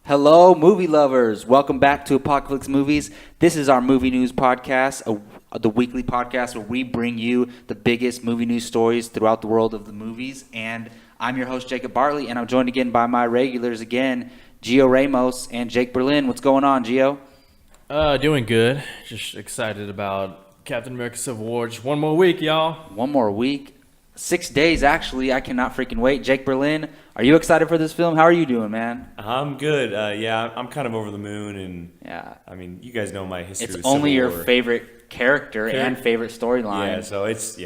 Hello, movie lovers. Welcome back to Apocaflix Movies. This is our movie news podcast, the weekly podcast where we bring you the biggest movie news stories throughout the world of the movies. And I'm your host, Jacob Bartley, and I'm joined again by my regulars again, Gio Ramos and Jake Berlin. What's going on, Gio? Doing good. Just excited about Captain America Civil War. Just one more week, y'all. One more week. 6 days, actually. I cannot freaking wait. Jake Berlin, are you excited for this film? How are you doing, man? I'm good. I'm kind of over the moon, and I mean, you guys know my history. It's with only Civil your War. favorite character and favorite storyline. Yeah, so it's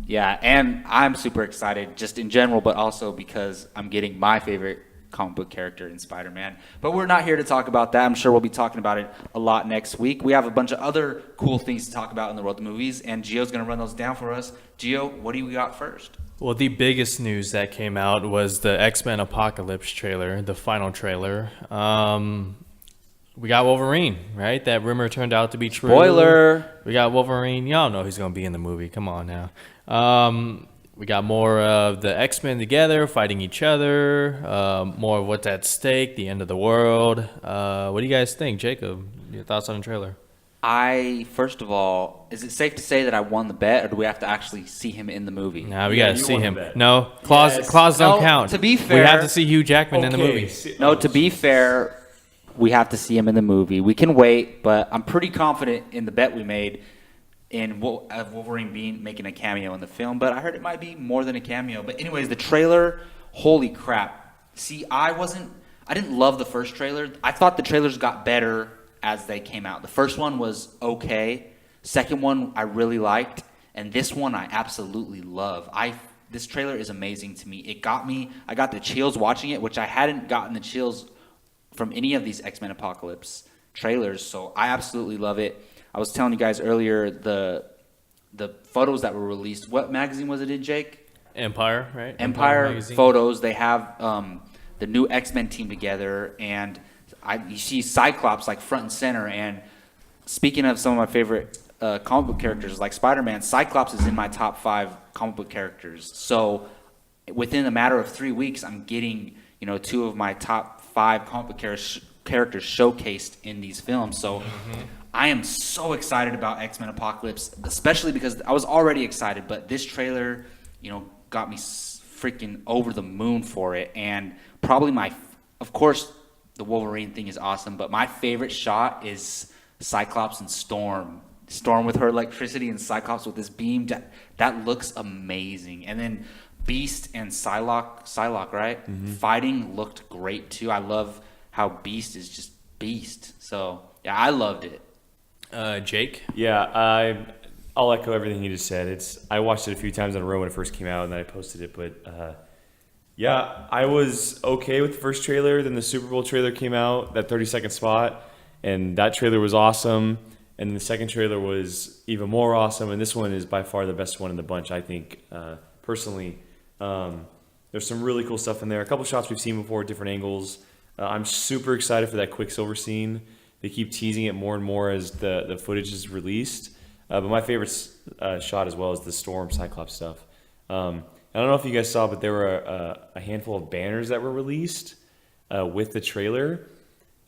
Yeah, and I'm super excited just in general, but also because I'm getting my favorite comic book character in Spider-Man. But we're not here to talk about that. I'm sure we'll be talking about it a lot next week. We have a bunch of other cool things to talk about in the world of movies, and Gio's going to run those down for us. Gio, what do you got first? Well, the biggest news that came out was the X-Men Apocalypse trailer, the final trailer. We got Wolverine, right? That rumor turned out to be true. Spoiler! We got Wolverine. Y'all know he's going to be in the movie. Come on now. We got more of the X-Men together, fighting each other. More of what's at stake, the end of the world. What do you guys think? Jacob, your thoughts on the trailer? First of all, is it safe to say that I won the bet, or do we have to actually see him in the movie? Nah, we got to see him. No, claws don't count. To be fair, we have to see Hugh Jackman in the movie. No, to be fair, we have to see him in the movie. We can wait, but I'm pretty confident in the bet we made in Wolverine making a cameo in the film, but I heard it might be more than a cameo. But anyways, the trailer, holy crap. See, I didn't love the first trailer. I thought the trailers got better as they came out. The first one was okay. Second one I really liked, and this one I absolutely love. This trailer is amazing to me. It got me. I got the chills watching it, which I hadn't gotten the chills from any of these X-Men Apocalypse trailers, so I absolutely love it. I was telling you guys earlier the photos that were released. What magazine was it in, Jake? Empire, right? Empire magazine. Photos. They have the new X-Men team together, and you see Cyclops like front and center. And speaking of some of my favorite comic book characters like Spider-Man, Cyclops is in my top 5 comic book characters. So within a matter of 3 weeks, I'm getting 2 of my top 5 comic book characters showcased in these films. So I am so excited about X-Men Apocalypse, especially because I was already excited, but this trailer, got me freaking over the moon for it. And probably of course, the Wolverine thing is awesome, but my favorite shot is Cyclops and Storm. Storm with her electricity and Cyclops with this beam. That looks amazing. And then Beast and Psylocke, right? Fighting looked great too. I love how Beast is just Beast. So, yeah, I loved it. Jake? Yeah, I'll echo everything you just said. I watched it a few times in a row when it first came out, and then I posted it. But I was okay with the first trailer. Then the Super Bowl trailer came out, that 30-second spot, and that trailer was awesome. And the second trailer was even more awesome, and this one is by far the best one in the bunch, I think, personally. There's some really cool stuff in there. A couple shots we've seen before, different angles. I'm super excited for that Quicksilver scene. They keep teasing it more and more as the footage is released. But my favorite shot as well is the Storm Cyclops stuff. I don't know if you guys saw, but there were a handful of banners that were released with the trailer.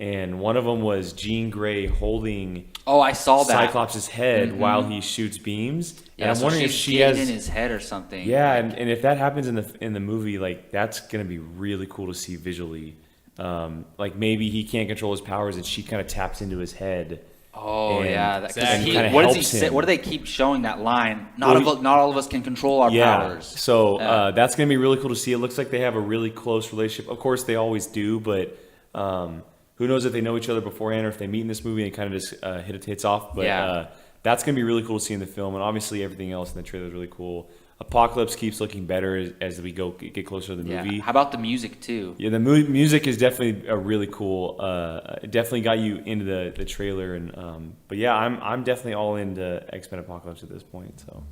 And one of them was Jean Grey holding I saw that. Cyclops' head while he shoots beams. Yeah, and I'm so wondering if she has in his head or something. Yeah, and if that happens in the movie, like that's gonna be really cool to see visually. Like maybe he can't control his powers, and she kind of taps into his head. Oh yeah, exactly. What does he say? What do they keep showing that line? Not all of us can control our powers. So that's gonna be really cool to see. It looks like they have a really close relationship. Of course, they always do, but who knows if they know each other beforehand or if they meet in this movie and kind of just hit it tits off. But that's gonna be really cool to see in the film, and obviously everything else in the trailer is really cool. Apocalypse keeps looking better as we get closer to the movie. How about the music too? Yeah, the music is definitely a really cool. It definitely got you into the trailer, and but yeah, I'm definitely all into X-Men Apocalypse at this point. So.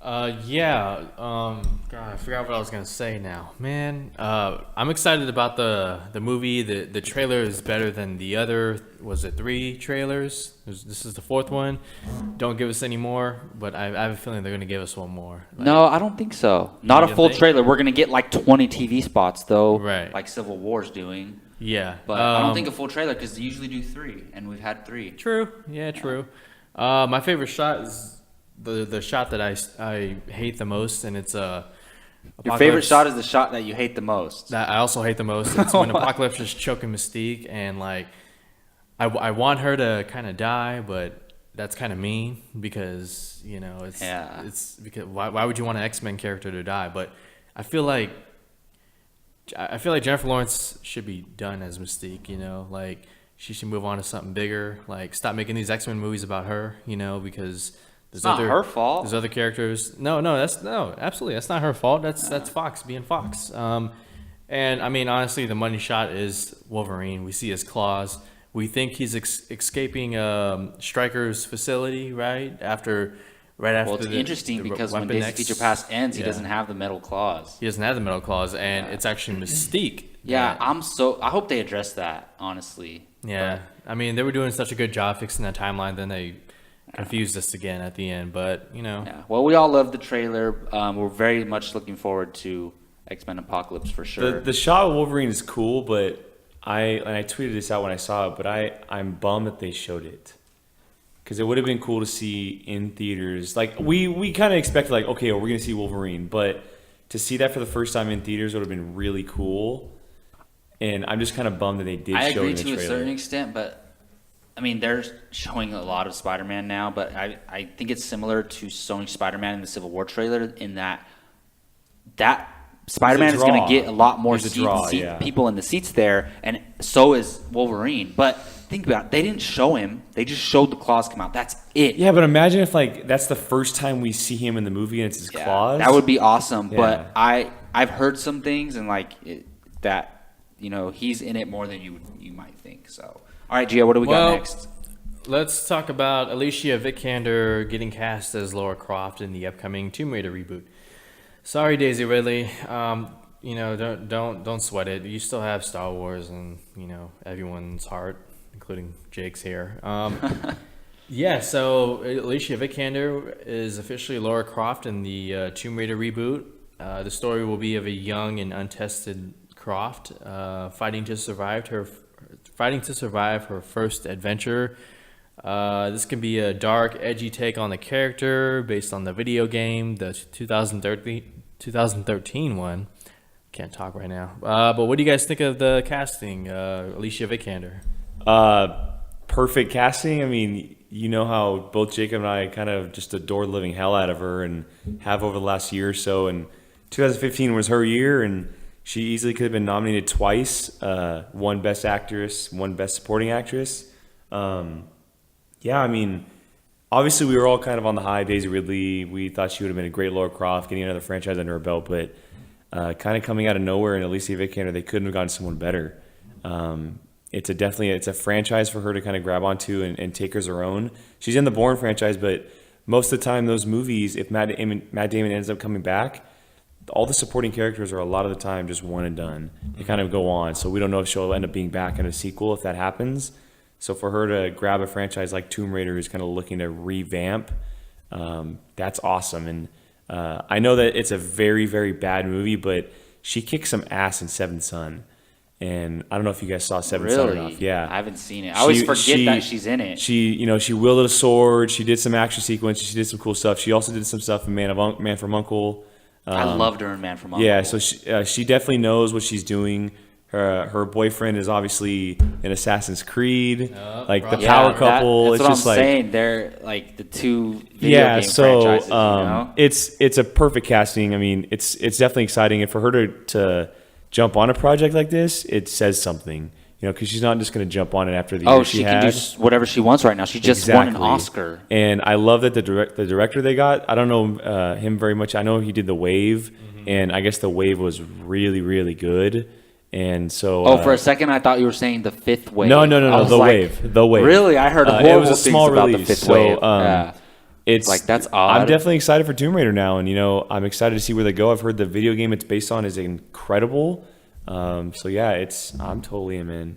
God, I forgot what I was gonna say now, man. I'm excited about the movie. The trailer is better than the other. Was it 3 trailers? This is the 4th one. Don't give us any more, but I have a feeling they're gonna give us one more. No, I don't think so. Not a full trailer. We're gonna get like 20 TV spots though, right? Like Civil War's doing. Yeah. But I don't think a full trailer because they usually do 3, and we've had 3. True. Yeah, true. My favorite shot is the shot that I hate the most, and it's Your favorite shot is the shot that you hate the most. that I also hate the most. It's when Apocalypse is choking Mystique, and like I want her to kind of die, but that's kind of mean because it's because why would you want an X-Men character to die? But I feel like Jennifer Lawrence should be done as Mystique. Like she should move on to something bigger. Like stop making these X-Men movies about her. Because there's It's not her fault. There's other characters. No, absolutely, that's not her fault. That's Fox being Fox. And I mean, honestly, the money shot is Wolverine. We see his claws. We think he's escaping Stryker's facility, right after. Well, it's interesting because when Days of Future Past ends, he doesn't have the metal claws. He doesn't have the metal claws, and it's actually Mystique. Yeah, I hope they address that, honestly. Yeah, I mean, they were doing such a good job fixing that timeline, then they confused us again at the end, but, Yeah, well, we all love the trailer. We're very much looking forward to X-Men Apocalypse for sure. The shot of Wolverine is cool, but I tweeted this out when I saw it, but I'm bummed that they showed it. Because it would have been cool to see in theaters. Like, we kind of expected, like, okay, we're going to see Wolverine. But to see that for the first time in theaters would have been really cool. And I'm just kind of bummed that they did show it in the trailer. I agree to a certain extent, but, I mean, they're showing a lot of Spider-Man now. But I think it's similar to Sony's Spider-Man in the Civil War trailer in that Spider-Man is going to get a lot more people in the seats there. And so is Wolverine. But think about it. They didn't show him. They just showed the claws come out. That's it. Yeah, but imagine if like that's the first time we see him in the movie and it's his claws. That would be awesome. Yeah. But I've heard some things and like that he's in it more than you might think. So all right, Gia, what do we got next? Let's talk about Alicia Vikander getting cast as Lara Croft in the upcoming Tomb Raider reboot. Sorry, Daisy Ridley. Don't sweat it. You still have Star Wars and everyone's heart, including Jake's here. So Alicia Vikander is officially Lara Croft in the Tomb Raider reboot. The story will be of a young and untested Croft fighting to survive her first adventure. This can be a dark, edgy take on the character based on the video game, the 2013 one. Can't talk right now. But what do you guys think of the casting, Alicia Vikander? Perfect casting. I mean, you know how both Jacob and I kind of just adore the living hell out of her and have over the last year or so. And 2015 was her year, and she easily could have been nominated twice. One Best Actress, one Best Supporting Actress. I mean, obviously we were all kind of on the high. Daisy Ridley, we thought she would have been a great Lara Croft, getting another franchise under her belt, but kind of coming out of nowhere in Alicia Vikander, they couldn't have gotten someone better. It's a franchise for her to kind of grab onto and take her as her own. She's in the Bourne franchise, but most of the time those movies, if Matt Damon ends up coming back, all the supporting characters are a lot of the time just one and done. They kind of go on, so we don't know if she'll end up being back in a sequel if that happens. So for her to grab a franchise like Tomb Raider who's kind of looking to revamp, that's awesome. And I know that it's a very, very bad movie, but she kicked some ass in Seventh Son. And I don't know if you guys saw Seventh Son enough. Yeah, I haven't seen it. I always forget that she's in it. She wielded a sword. She did some action sequences. She did some cool stuff. She also did some stuff in Man from U.N.C.L.E. I loved her in Man from U.N.C.L.E. Yeah, so she definitely knows what she's doing. Her boyfriend is obviously in Assassin's Creed, the power couple. That's what I'm saying. They're like the two video game franchises. It's a perfect casting. I mean, it's definitely exciting, and for her to jump on a project like this, it says something. Because she's not just going to jump on it after the year she had. Can do whatever she wants right now. She just won an Oscar. And I love that the director they got, I don't know him very much. I know he did The Wave, and I guess The Wave was really, really good. And so, for a second, I thought you were saying The Fifth Wave. No, The Wave. Really, I heard horrible it was a small things release. About The Fifth Wave. It's like that's odd. I'm definitely excited for Tomb Raider now, and I'm excited to see where they go. I've heard the video game it's based on is incredible. I'm totally in.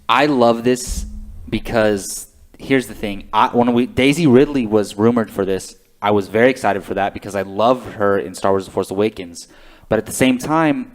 I love this because here's the thing. When Daisy Ridley was rumored for this, I was very excited for that because I loved her in Star Wars: The Force Awakens. But at the same time,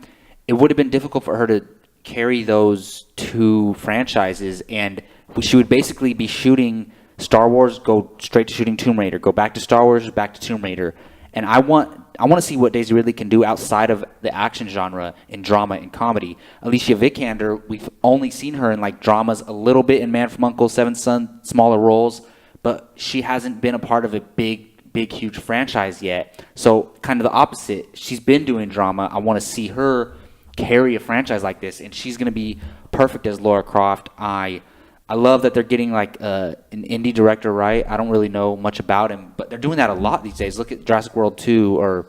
it would have been difficult for her to carry those two franchises, and she would basically be shooting Star Wars, go straight to shooting Tomb Raider, go back to Star Wars, back to Tomb Raider. And I want to see what Daisy Ridley can do outside of the action genre in drama and comedy. Alicia Vikander, we've only seen her in like dramas a little bit in Man from U.N.C.L.'s, Seventh Son, smaller roles, but she hasn't been a part of a big, huge franchise yet. So kind of the opposite. She's been doing drama. I want to see her carry a franchise like this, and she's going to be perfect as Lara Croft. I love that they're getting like an indie director, right? I don't really know much about him, but they're doing that a lot these days. Look at Jurassic World 2 or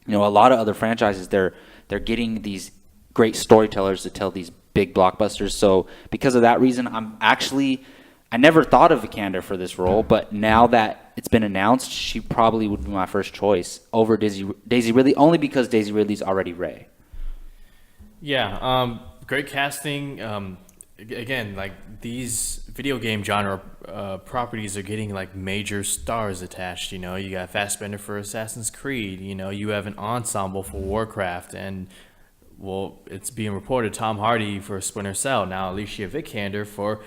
a lot of other franchises. They're getting these great storytellers to tell these big blockbusters. So because of that reason, I never thought of Vikander for this role, but now that it's been announced, she probably would be my first choice over Daisy Ridley, only because Daisy Ridley's already Rey. Yeah, great casting. Again, like these video game genre properties are getting like major stars attached. You got Fassbender for Assassin's Creed. You have an ensemble for Warcraft, and it's being reported Tom Hardy for Splinter Cell. Now Alicia Vikander for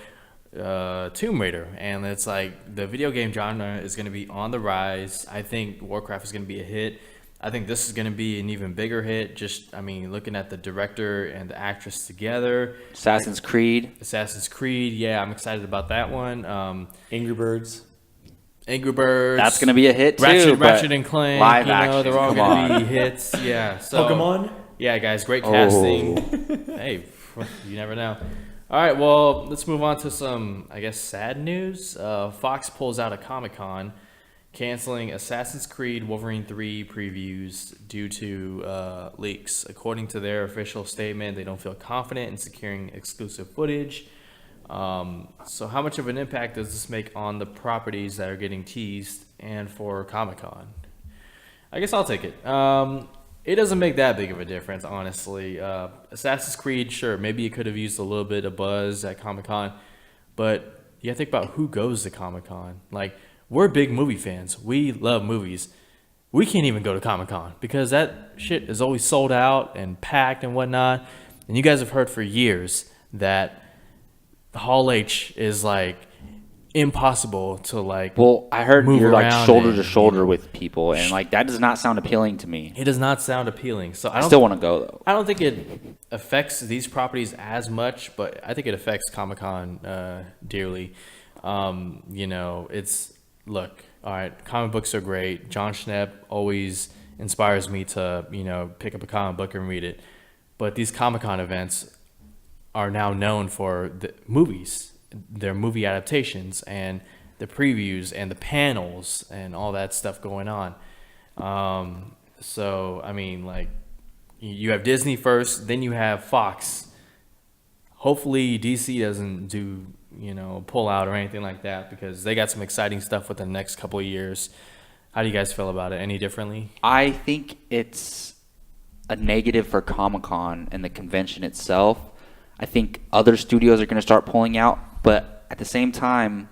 Tomb Raider, and it's like the video game genre is going to be on the rise. I think Warcraft is going to be a hit. I think this is going to be an even bigger hit. Looking at the director and the actress together. Assassin's Creed, yeah, I'm excited about that one. Angry Birds. That's going to be a hit too. Ratchet and Clank, live action. They're all going to be hits. Yeah. So, Pokemon. Yeah, guys, great casting. Hey, you never know. All right, well, let's move on to some, I guess, sad news. Fox pulls out of Comic-Con, canceling Assassin's Creed Wolverine 3 previews due to leaks. According to their official statement, they don't feel confident in securing exclusive footage. So how much of an impact does this make on the properties that are getting teased and for Comic-Con? I guess I'll take it. It doesn't make that big of a difference, honestly. Assassin's Creed, sure, maybe it could have used a little bit of buzz at Comic-Con, but you gotta think about who goes to Comic-Con. Like, we're big movie fans. We love movies. We can't even go to Comic-Con because that shit is always sold out and packed and whatnot. And you guys have heard for years that Hall H is like impossible to like. Well, I heard move you're like around shoulder and, to shoulder with people, and like that does not sound appealing to me. It does not sound appealing. So I still want to go though. I don't think it affects these properties as much, but I think it affects Comic-Con dearly. Look, all right, comic books are great. John Schnepp always inspires me to, pick up a comic book and read it. But these Comic-Con events are now known for the movies, their movie adaptations, and the previews and the panels and all that stuff going on. You have Disney first, then you have Fox. Hopefully DC doesn't do pull out or anything like that, because they got some exciting stuff within the next couple of years. How do you guys feel about it? Any differently? I think it's a negative for Comic-Con and the convention itself. I think other studios are going to start pulling out, but at the same time,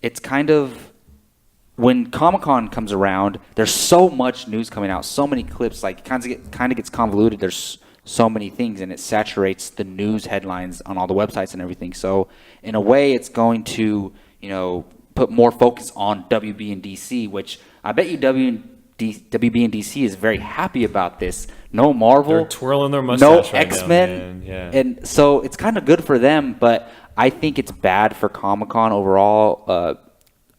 it's kind of, when Comic-Con comes around, there's so much news coming out, so many clips, like it kind of gets convoluted. There's so many things, and it saturates the news headlines on all the websites and everything. So in a way, it's going to, put more focus on WB and DC, which I bet you WB and DC is very happy about this. No Marvel, they're twirling their mustache no right X-Men, now, yeah. And so it's kind of good for them, but I think it's bad for Comic-Con overall.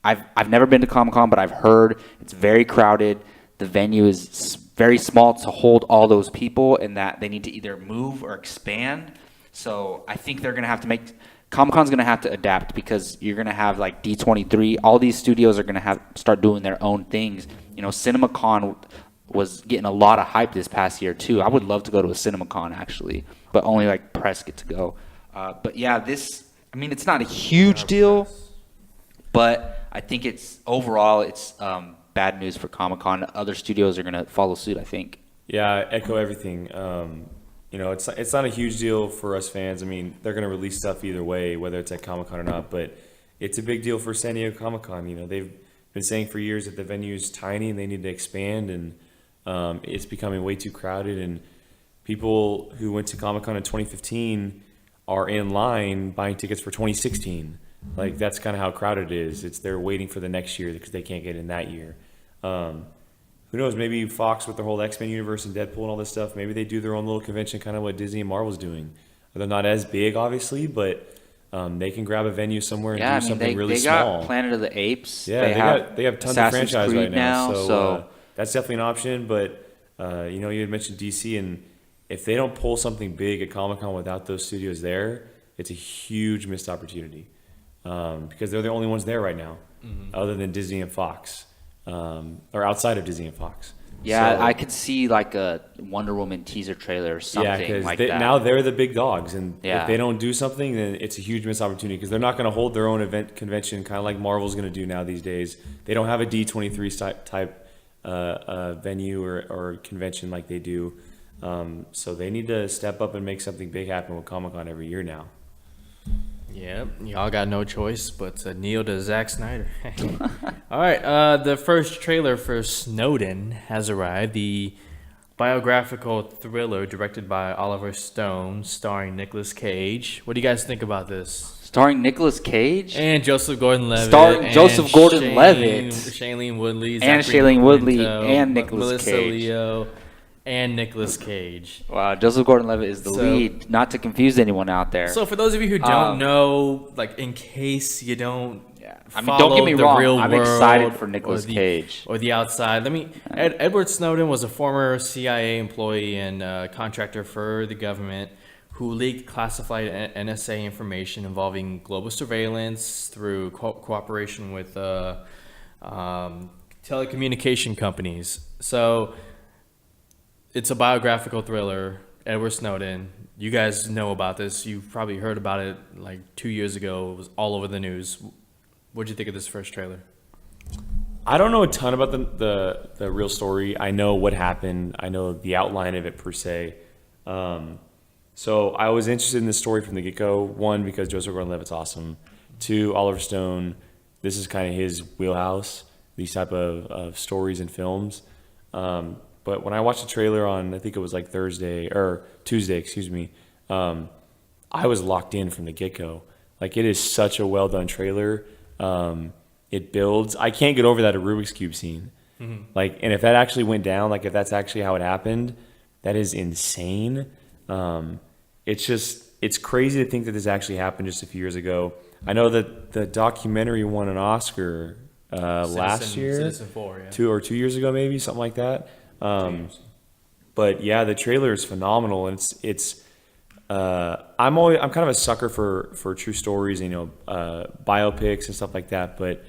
I've never been to Comic-Con, but I've heard it's very crowded. The venue is very small to hold all those people, and that they need to either move or expand. So I think they're going to have to Comic-Con's going to have to adapt, because you're going to have like D23. All these studios are going to start doing their own things. CinemaCon was getting a lot of hype this past year too. I would love to go to a CinemaCon actually, but only like press get to go. But yeah, it's not a huge deal, but I think it's bad news for Comic-Con. Other studios are going to follow suit, I think. Yeah, I echo everything. It's not a huge deal for us fans. They're going to release stuff either way, whether it's at Comic-Con or not, but it's a big deal for San Diego Comic-Con. They've been saying for years that the venue is tiny and they need to expand, and it's becoming way too crowded. And people who went to Comic-Con in 2015 are in line buying tickets for 2016. Like, that's kind of how crowded it is. They're waiting for the next year because they can't get in that year. Who knows? Maybe Fox with their whole X-Men universe and Deadpool and all this stuff. Maybe they do their own little convention, kind of what Disney and Marvel's doing. They're not as big, obviously, but they can grab a venue somewhere and do something really small. They got Planet of the Apes. Yeah, they have tons of franchise Creed right now. so That's definitely an option. But you had mentioned DC, and if they don't pull something big at Comic-Con without those studios there, it's a huge missed opportunity. Because they're the only ones there right now, other than Disney and Fox, or outside of Disney and Fox. Yeah, So, I could see like a Wonder Woman teaser trailer or something like that. now they're the big dogs, and Yeah. if they don't do something, then it's a huge missed opportunity because they're not going to hold their own event convention, kind of like Marvel's going to do now these days. They don't have a D23 type venue or convention like they do, so they need to step up and make something big happen with Comic-Con every year now. Yep, y'all got no choice but to kneel to Zack Snyder. All right, the first trailer for Snowden has arrived. The biographical thriller directed by Oliver Stone, starring Nicolas Cage. What do you guys think about this? Starring Nicolas Cage And Joseph Gordon-Levitt. Starring and Joseph Gordon-Levitt. Shailene Woodley. And Zachary Shailene Woodley Quinto, and Nicolas Melissa Cage. Leo, and Nicolas Cage. Wow, Joseph Gordon-Levitt is the So- lead. Not to confuse anyone out there. So for those of you who don't know, like in case you don't I mean, don't get me follow the wrong. real I'm world excited for or Nicolas the- Cage. or the outside. Edward Snowden was a former CIA employee and contractor for the government who leaked classified NSA information involving global surveillance through cooperation with telecommunication companies. So it's a biographical thriller. Edward Snowden. You guys know about this. You've probably heard about it like 2 years ago. It was all over the news. What'd you think of this first trailer? I don't know a ton about the real story. I know what happened. I know the outline of it per se. So I was interested in this story from the get-go. One, because Joseph Gordon-Levitt's awesome. Two, Oliver Stone. This is kind of his wheelhouse, these type of stories and films. But when I watched the trailer on, I think it was like Tuesday, I was locked in from the get-go. Like, it is such a well-done trailer. It builds. I can't get over that Rubik's Cube scene. Mm-hmm. Like, and if that actually went down, like if that's actually how it happened, that is insane. It's crazy to think that this actually happened just a few years ago. I know that the documentary won an Oscar last year, Citizen 4, yeah. 2 years ago, maybe something like that. But yeah, the trailer is phenomenal, and I'm kind of a sucker for true stories, biopics and stuff like that. But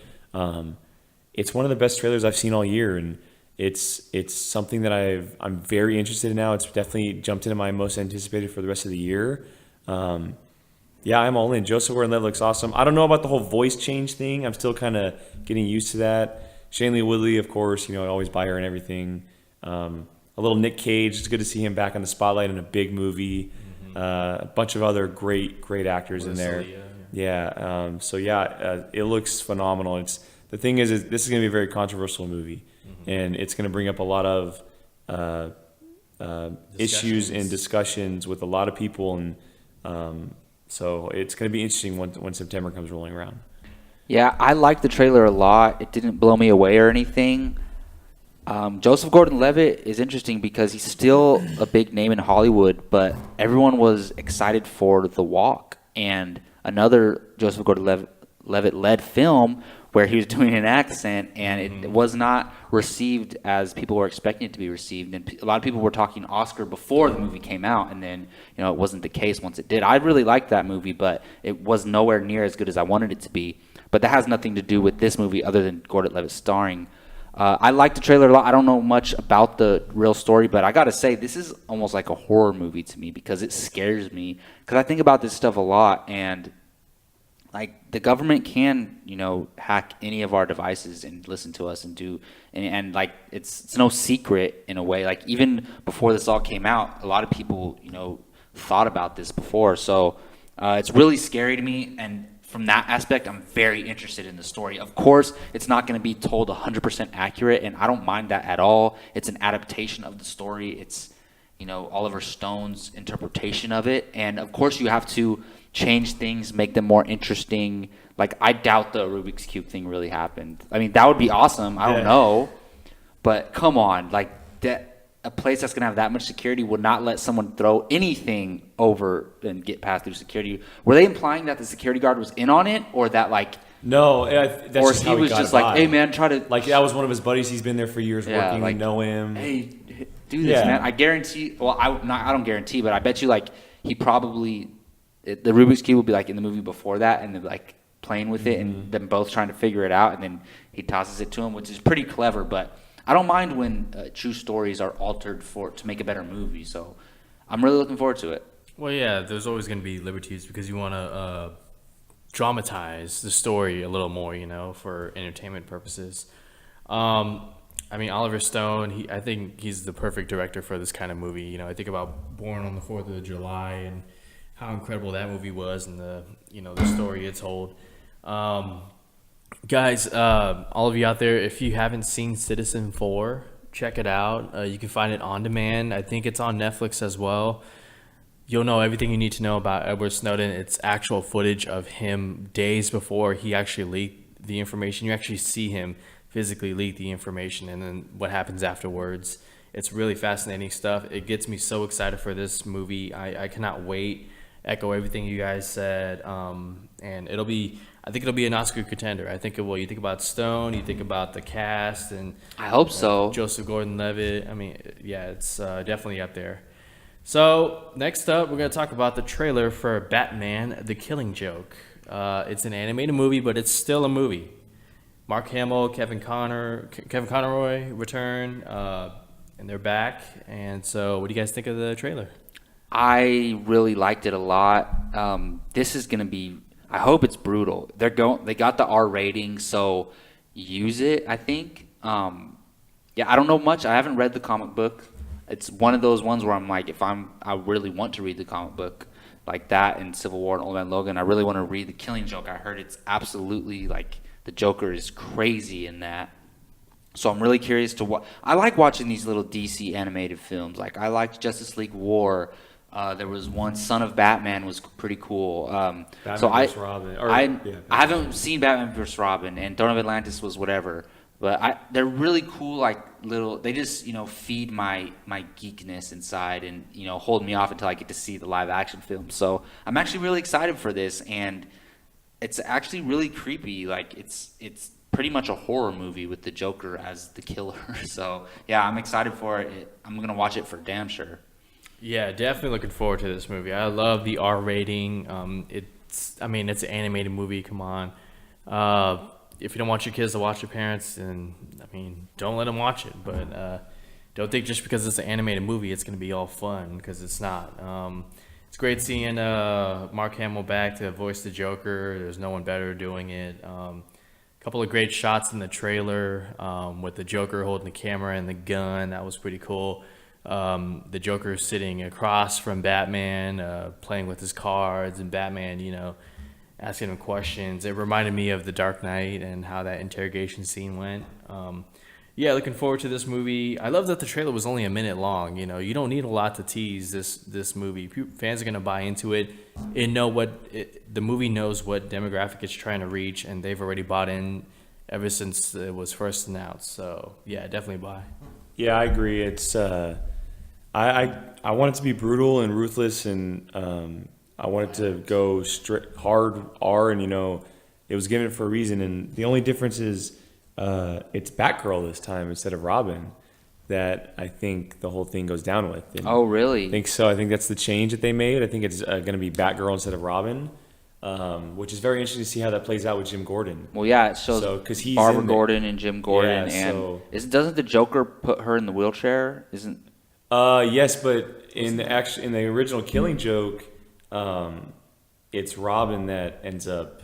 it's one of the best trailers I've seen all year, and it's something that I'm very interested in now. It's definitely jumped into my most anticipated for the rest of the year. Yeah, I'm all in. Joseph Gordon-Levitt looks awesome. I don't know about the whole voice change thing. I'm still kind of getting used to that. Shailene Woodley, of course, I always buy her and everything. A little Nick Cage. It's good to see him back on the spotlight in a big movie. Mm-hmm. A bunch of other great actors in there. It looks phenomenal. The thing is this is going to be a very controversial movie, mm-hmm. and it's going to bring up a lot of issues and discussions with a lot of people, and so it's going to be interesting when September comes rolling around. Yeah, I liked the trailer a lot. It didn't blow me away or anything. Joseph Gordon-Levitt is interesting because he's still a big name in Hollywood, but everyone was excited for The Walk and another Joseph Gordon-Levitt-led film where he was doing an accent, and it was not received as people were expecting it to be received. And a lot of people were talking Oscar before the movie came out, and then it wasn't the case once it did. I really liked that movie, but it was nowhere near as good as I wanted it to be. But that has nothing to do with this movie other than Gordon-Levitt starring. I liked the trailer a lot. I don't know much about the real story, but I got to say, this is almost like a horror movie to me because it scares me. Because I think about this stuff a lot, and like the government can, hack any of our devices and listen to us and do, and like it's no secret in a way. Like even before this all came out, a lot of people, thought about this before. So it's really scary to me, and from that aspect, I'm very interested in the story. Of course, it's not going to be told 100% accurate, and I don't mind that at all. It's an adaptation of the story. Oliver Stone's interpretation of it. And of course, you have to change things, make them more interesting. Like, I doubt the Rubik's Cube thing really happened. I mean, that would be awesome. I don't know. But come on, like, a place that's going to have that much security would not let someone throw anything over and get past through security. Were they implying that the security guard was in on it, or that, like... No, that's or just he how was got just by. like, hey, man, try to... Like, that was one of his buddies. He's been there for years working. like, We know him. Hey, do this, man. I guarantee... Well, I don't guarantee, but I bet you, like, he probably... The Rubik's Cube will be, like, in the movie before that, and they're, like, playing with it, and them both trying to figure it out, and then he tosses it to him, which is pretty clever, but... I don't mind when true stories are altered to make a better movie, so I'm really looking forward to it. Well, yeah, there's always going to be liberties because you want to dramatize the story a little more, for entertainment purposes. I mean, Oliver Stone, I think he's the perfect director for this kind of movie. I think about Born on the 4th of July and how incredible that movie was, and the story it told. Guys, all of you out there, if you haven't seen Citizen 4, check it out. You can find it on demand. I think it's on Netflix as well. You'll know everything you need to know about Edward Snowden. It's actual footage of him days before he actually leaked the information. You actually see him physically leak the information, and then what happens afterwards. It's really fascinating stuff. It gets me so excited for this movie. I cannot wait. Echo everything you guys said. And I think it'll be an Oscar contender. I think it will. You think about Stone, you think about the cast, and I hope so. Joseph Gordon-Levitt. I mean, yeah, it's definitely up there. So next up, we're going to talk about the trailer for Batman: The Killing Joke. It's an animated movie, but it's still a movie. Mark Hamill, Kevin Conroy return, and they're back. And so, what do you guys think of the trailer? I really liked it a lot. This is going to be, I hope it's brutal. They got the R rating, so use it, I think. I don't know much. I haven't read the comic book. It's one of those ones where I'm like, I really want to read the comic book, like that and Civil War and Old Man Logan. I really want to read The Killing Joke. I heard it's absolutely, like, the Joker is crazy in that. So I'm really curious to I like watching these little DC animated films. Like, I liked Justice League War. There was one, Son of Batman was pretty cool. Batman vs. Robin. I haven't seen Batman vs. Robin, and Dawn of Atlantis was whatever. But they're really cool, like, little, they just, feed my geekness inside and, hold me off until I get to see the live action film. So I'm actually really excited for this, and it's actually really creepy. Like, it's pretty much a horror movie with the Joker as the killer. So yeah, I'm excited for it. I'm going to watch it for damn sure. Yeah, definitely looking forward to this movie. I love the R rating. It's an animated movie. Come on. If you don't want your kids to watch your parents, then, don't let them watch it. But don't think just because it's an animated movie, it's going to be all fun, because it's not. It's great seeing Mark Hamill back to voice the Joker. There's no one better doing it. A couple of great shots in the trailer with the Joker holding the camera and the gun. That was pretty cool. The Joker sitting across from Batman, playing with his cards, and Batman, asking him questions. It reminded me of The Dark Knight and how that interrogation scene went. Yeah, looking forward to this movie. I love that the trailer was only a minute long. You don't need a lot to tease this movie. Fans are gonna buy into it and know the movie knows what demographic it's trying to reach, and they've already bought in ever since it was first announced. So yeah, definitely buy. Yeah, I agree. It's I want it to be brutal and ruthless, and I want it to go hard R, and it was given for a reason. And the only difference is it's Batgirl this time instead of Robin that I think the whole thing goes down with. And oh, really? I think so. I think that's the change that they made. I think it's going to be Batgirl instead of Robin, which is very interesting to see how that plays out with Jim Gordon. Well, yeah, it shows because he's Barbara Gordon and Jim Gordon, yeah, and doesn't the Joker put her in the wheelchair? Isn't? Yes, but in the original Killing Joke, it's Robin that ends up,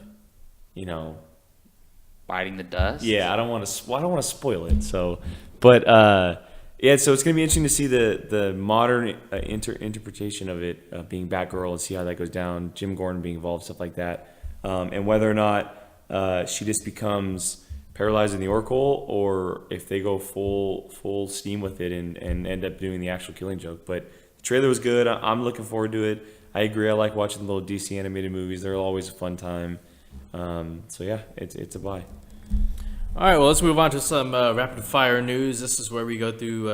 biting the dust. Yeah, I don't want to spoil it. So, but yeah, so it's gonna be interesting to see the modern interpretation of it being Batgirl and see how that goes down. Jim Gordon being involved, stuff like that, and whether or not she just becomes paralyzed in the Oracle, or if they go full steam with it and end up doing the actual Killing Joke. But trailer was good. I'm looking forward to it. I agree. I like watching the little DC animated movies. They're always a fun time. So yeah, it's a buy. All right, well, let's move on to some rapid fire news. This is where we go through,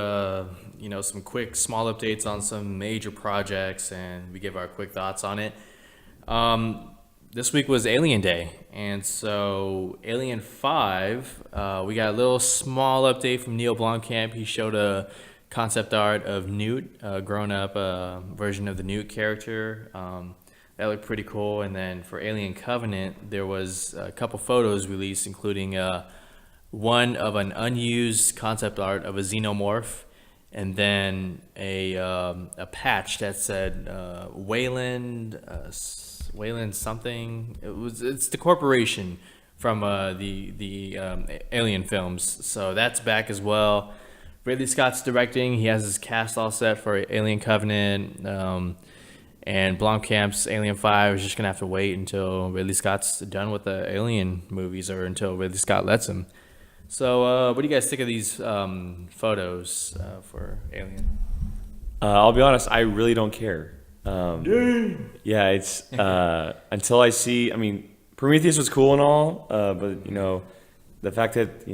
some quick, small updates on some major projects, and we give our quick thoughts on it. This week was Alien Day, and so Alien 5, we got a little small update from Neil Blomkamp. He showed a concept art of Newt, a grown-up version of the Newt character. That looked pretty cool. And then for Alien Covenant, there was a couple photos released, including one of an unused concept art of a xenomorph, and then a patch that said Wayland something. It's the corporation from the Alien films, so that's back as well. Ridley Scott's directing. He has his cast all set for Alien Covenant, and Blomkamp's Alien 5 is just gonna have to wait until Ridley Scott's done with the Alien movies, or until Ridley Scott lets him. So, what do you guys think of these photos for Alien? I'll be honest, I really don't care. Yeah, it's until I see. I mean, Prometheus was cool and all, but the fact that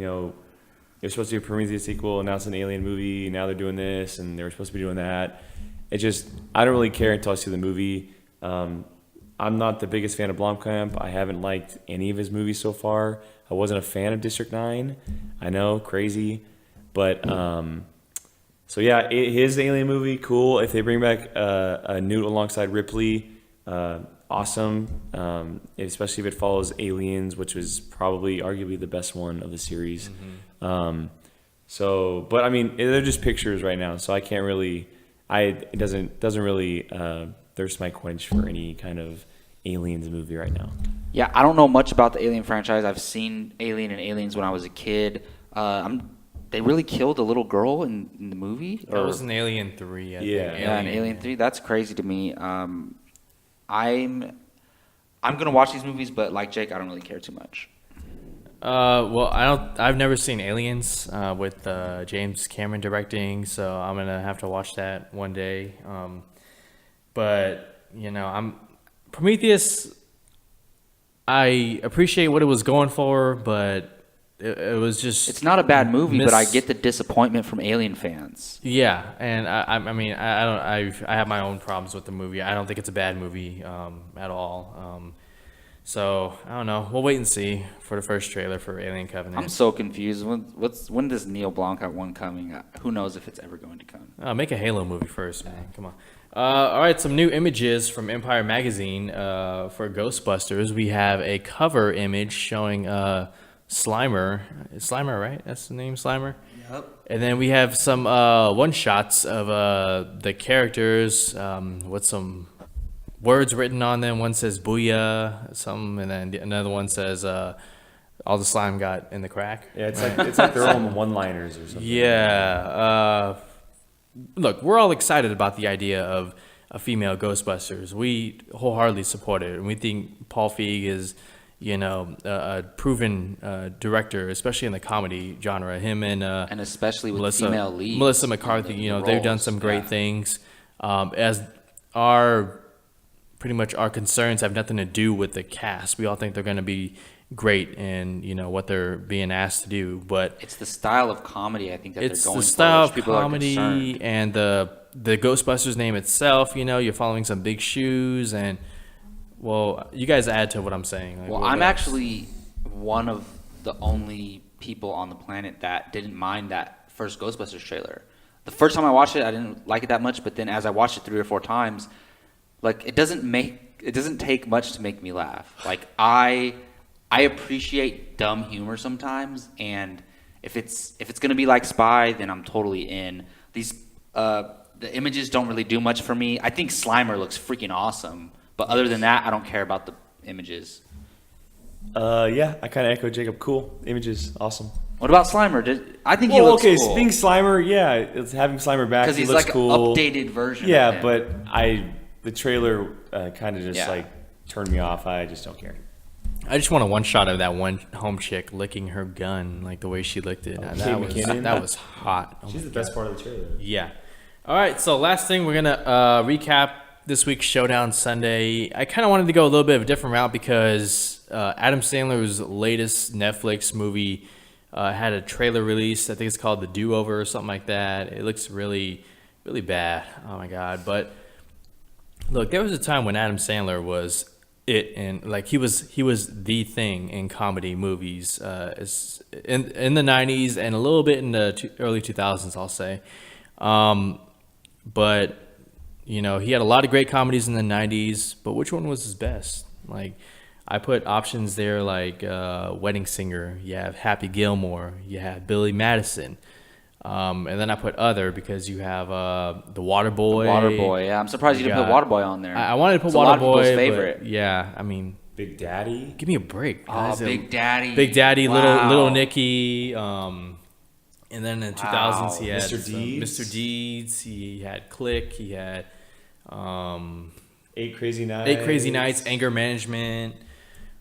they're supposed to do a Prometheus sequel, and now it's an Alien movie. Now they're doing this, and they were supposed to be doing that. I don't really care until I see the movie. I'm not the biggest fan of Blomkamp. I haven't liked any of his movies so far. I wasn't a fan of District 9. I know, crazy. But, so yeah, his Alien movie, cool. If they bring back a Newt alongside Ripley, awesome. Especially if it follows Aliens, which was probably arguably the best one of the series. Mm-hmm. But I mean, they're just pictures right now, so I can't really... it doesn't really thirst my quench for any kind of Aliens movie right now. Yeah, I don't know much about the Alien franchise. I've seen Alien and Aliens when I was a kid. They really killed a little girl in the movie? That was in Alien 3, I think. Yeah, in Alien 3. That's crazy to me. I'm going to watch these movies, but like Jake, I don't really care too much. Well, I've never seen Aliens with James Cameron directing, so I'm gonna have to watch that one day. But Prometheus. I appreciate what it was going for, but it was just... It's not a bad movie, but I get the disappointment from Alien fans. Yeah, and I have my own problems with the movie. I don't think it's a bad movie at all. So I don't know. We'll wait and see for the first trailer for Alien Covenant. I'm so confused. When does Neil Blomkamp one coming? Who knows if it's ever going to come? Make a Halo movie first, man. Come on. All right, some new images from Empire Magazine for Ghostbusters. We have a cover image showing Slimer. It's Slimer, right? That's the name, Slimer? Yep. And then we have some one-shots of the characters with some words written on them. One says "Booyah," and then another one says "All the slime got in the crack." Yeah, it's like their own one-liners or something. Yeah. Look, we're all excited about the idea of a female Ghostbusters. We wholeheartedly support it, and we think Paul Feig is, a proven director, especially in the comedy genre. Him and especially with female leads, Melissa McCarthy. They've done some great things. As our pretty much our concerns have nothing to do with the cast. We all think they're going to be great in what they're being asked to do, but it's the style of comedy I think that they're going for. It's the style of comedy and the Ghostbusters name itself. You're following some big shoes, and you guys add to what I'm saying. I'm actually one of the only people on the planet that didn't mind that first Ghostbusters trailer. The first time I watched it, I didn't like it that much, but then as I watched it 3 or 4 times, it doesn't take much to make me laugh. I appreciate dumb humor sometimes, and if it's gonna be like Spy, then I'm totally in. These the images don't really do much for me. I think Slimer looks freaking awesome, but other than that, I don't care about the images. Yeah, I kind of echo Jacob. Cool images, awesome. What about Slimer? I think he looks cool. Being Slimer, yeah, it's having Slimer back because he's looks like cool. an updated version. Yeah, of him. but the trailer kind of just turned me off. I just don't care. I just want a one shot of that one home chick licking her gun, like the way she licked it. That was hot. She's the best part of the trailer. Yeah. All right, so last thing, we're going to recap this week's Showdown Sunday. I kind of wanted to go a little bit of a different route because Adam Sandler's latest Netflix movie had a trailer release. I think it's called The Do-Over or something like that. It looks really, really bad. Oh, my God. But, look, there was a time when Adam Sandler was it, and like he was the thing in comedy movies in the 90s and a little bit in the early 2000s, I'll say. But, you know, he had a lot of great comedies in the 90s, but which one was his best? Like, I put options there like Wedding Singer, you have Happy Gilmore, you have Billy Madison, and then I put other because you have The Waterboy. The Waterboy, yeah. I'm surprised you didn't put Waterboy on there. I wanted to put It's Waterboy, a lot of people's favorite. yeah, I mean, Big Daddy. give me a break, guys. Big Daddy. Big Daddy, Wow. Little Nicky, and then in the 2000s he had Mr. Deeds. Mr. Deeds, he had Click, he had 8 Crazy Nights. 8 Crazy Nights, Anger Management.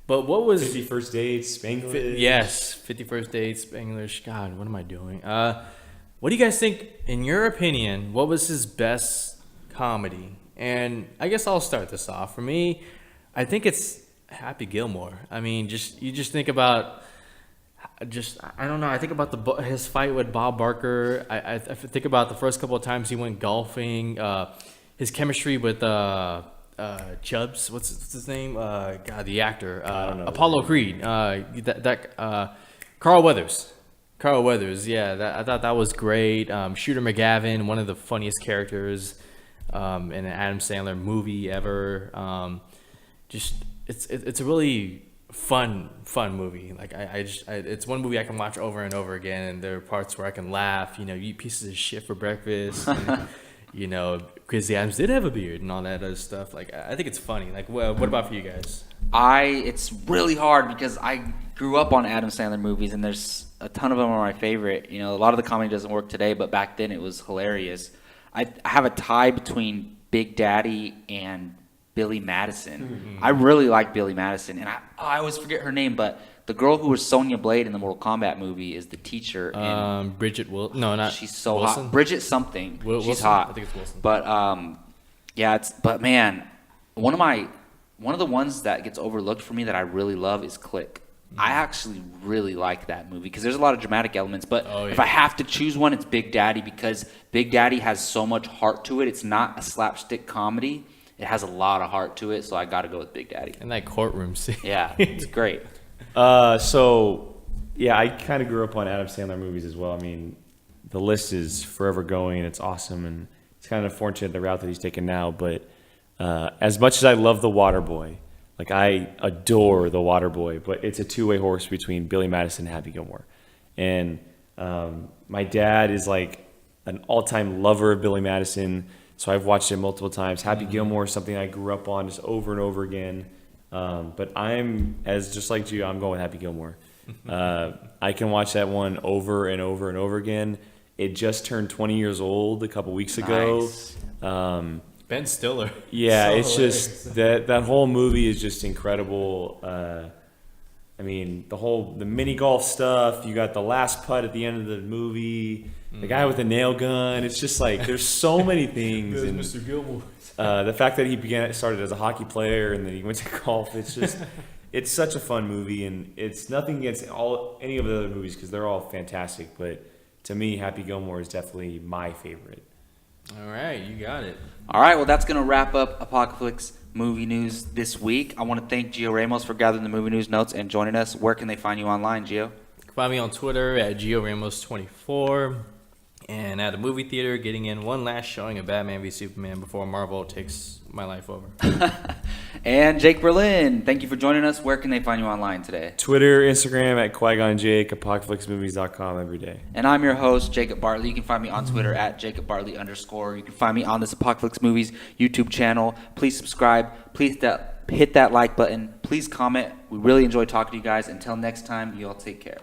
But what was 51st Dates, Spanglish. Yes, 51st Dates, Spanglish. God, what am I doing? What do you guys think, in your opinion, what was his best comedy? And I guess I'll start this off. For me, I think it's Happy Gilmore. I mean, you just think about, I don't know. I think about his fight with Bob Barker. I think about the first couple of times he went golfing. His chemistry with Chubbs. What's his name? God, the actor. I don't know. Apollo Creed. Carl Weathers. Carl Weathers. Yeah, I thought that was great. Shooter McGavin, one of the funniest characters in an Adam Sandler movie ever. It's a really fun movie. Like it's one movie I can watch over and over again, and there are parts where I can laugh. You know, you eat pieces of shit for breakfast. And, you know, Grizzly Adams did have a beard and all that other stuff. Like, I think it's funny. Like, what about for you guys? It's really hard because I grew up on Adam Sandler movies, and there's a ton of them are my favorite. You know, a lot of the comedy doesn't work today, but back then it was hilarious. I have a tie between Big Daddy and Billy Madison. Mm-hmm. I really like Billy Madison, and I always forget her name, but the girl who was Sonya Blade in the Mortal Kombat movie is the teacher. And Bridget Wilson. No, not. She's so Wilson? hot. Bridget something. She's Wilson? hot. I think it's Wilson. But yeah, but man, one of the ones that gets overlooked for me that I really love is Click. I actually really like that movie because there's a lot of dramatic elements. But if I have to choose one, it's Big Daddy because Big Daddy has so much heart to it. It's not a slapstick comedy. It has a lot of heart to it, so I got to go with Big Daddy. And that courtroom scene. Yeah, it's great. So, yeah, I kind of grew up on Adam Sandler movies as well. I mean, the list is forever going, and it's awesome, and it's kind of unfortunate the route that he's taken now. But as much as I love The Waterboy, like I adore The Waterboy, but it's a two-way horse between Billy Madison and Happy Gilmore. And my dad is like an all-time lover of Billy Madison, so I've watched it multiple times. Happy Gilmore is something I grew up on just over and over again. But just like you, I'm going with Happy Gilmore. I can watch that one over and over and over again. It just turned 20 years old a couple weeks ago. Nice. Ben Stiller. Yeah, So it's hilarious. just that whole movie is just incredible. I mean, the mini golf stuff. You got the last putt at the end of the movie. The guy with the nail gun. It's just like there's so many things. And, Mr. Gilmore. the fact that he started as a hockey player and then he went to golf. It's just it's such a fun movie, and it's nothing against any of the other movies because they're all fantastic. But to me, Happy Gilmore is definitely my favorite. All right, you got it. All right, well, that's going to wrap up Apocaflix Movie News this week. I want to thank Gio Ramos for gathering the movie news notes and joining us. Where can they find you online, Gio? You can find me on Twitter at GioRamos24. And at a movie theater, getting in one last showing of Batman v Superman before Marvel takes my life over. And Jake Berlin, thank you for joining us. Where can they find you online today? Twitter, Instagram at Qui-Gon Jake, apocaflixmovies.com every day. And I'm your host, Jacob Bartley. You can find me on Twitter at JacobBartley_. You can find me on this Apocaflix Movies YouTube channel. Please subscribe. Please hit that like button. Please comment. We really enjoy talking to you guys. Until next time, you all take care.